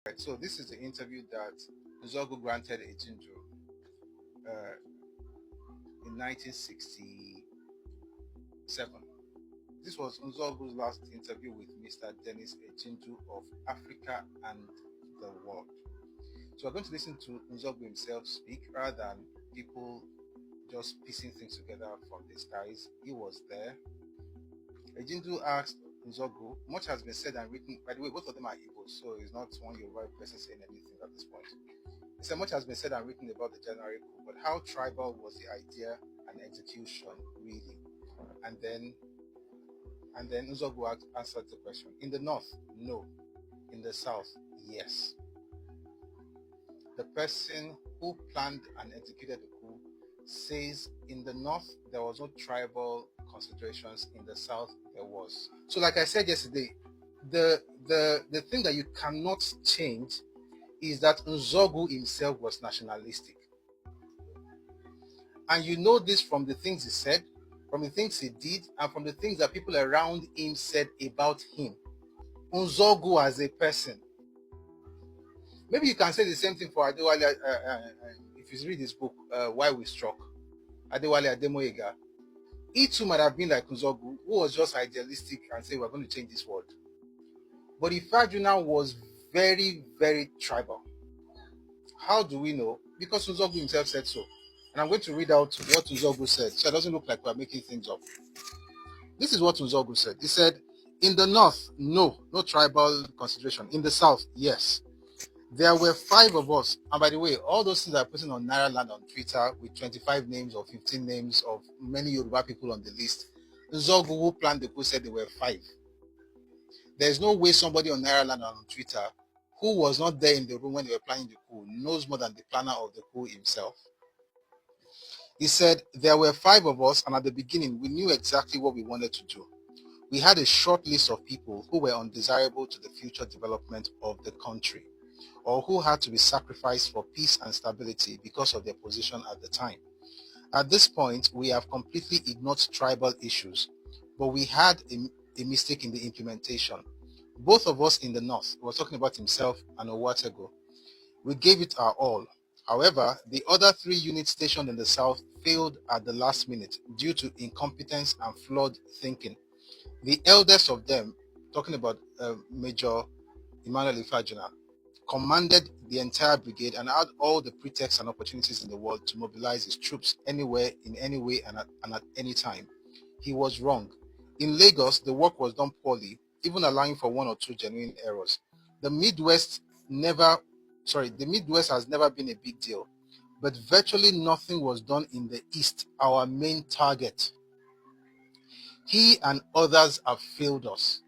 Right, so this is the interview that Nzeogwu granted Ejindu uh, in 1967. This was Nzeogwu's last interview with Mr. Dennis Ejindu of Africa and the world. So we're going to listen to Nzeogwu himself speak rather than people just piecing things together from the skies. He was there. Ejindu asked Nzeogwu, much has been said and written. By the way, both of them are Igbo, so it's not one Yoruba person saying anything at this point. He said, much has been said and written about the January coup, but how tribal was the idea and execution really? And then Nzeogwu answered the question. In the north, no. In the south, yes. The person who planned and executed the coup says in the north there was no tribal considerations, in the south there was. So like I said yesterday, the thing that you cannot change is that Nzeogwu himself was nationalistic. And you know this from the things he said, from the things he did, and from the things that people around him said about him. Nzeogwu as a person. Maybe you can say the same thing for Adewale, if you read his book, Why We Struck. Adewale Ademoyega. He too might have been like Nzeogwu, who was just idealistic and said, we're going to change this world. But Ifeanyi was very, very tribal. How do we know? Because Nzeogwu himself said so. And I'm going to read out what Nzeogwu said, so it doesn't look like we're making things up. This is what Nzeogwu said. He said, in the north, no tribal consideration. In the south, yes. There were 5 of us. And by the way, all those things are putting on Naira Land on Twitter with 25 names or 15 names of many Yoruba people on the list. Nzeogwu, who planned the coup, said there were 5. There's no way somebody on Naira Land on Twitter who was not there in the room when they were planning the coup knows more than the planner of the coup himself. He said, there were 5 of us, and at the beginning, we knew exactly what we wanted to do. We had a short list of people who were undesirable to the future development of the country, or who had to be sacrificed for peace and stability because of their position at the time. At this point, we have completely ignored tribal issues, but we had a mistake in the implementation. Both of us in the north, he was talking about himself and Owatego, we gave it our all. However, the other 3 units stationed in the south failed at the last minute due to incompetence and flawed thinking. The eldest of them, talking about Major Emmanuel Ifeanyi, commanded the entire brigade and had all the pretexts and opportunities in the world to mobilize his troops anywhere, in any way, and at any time. He was wrong. In Lagos, the work was done poorly, even allowing for 1 or 2 genuine errors. The Midwest has never been a big deal, but virtually nothing was done in the East, our main target. He and others have failed us.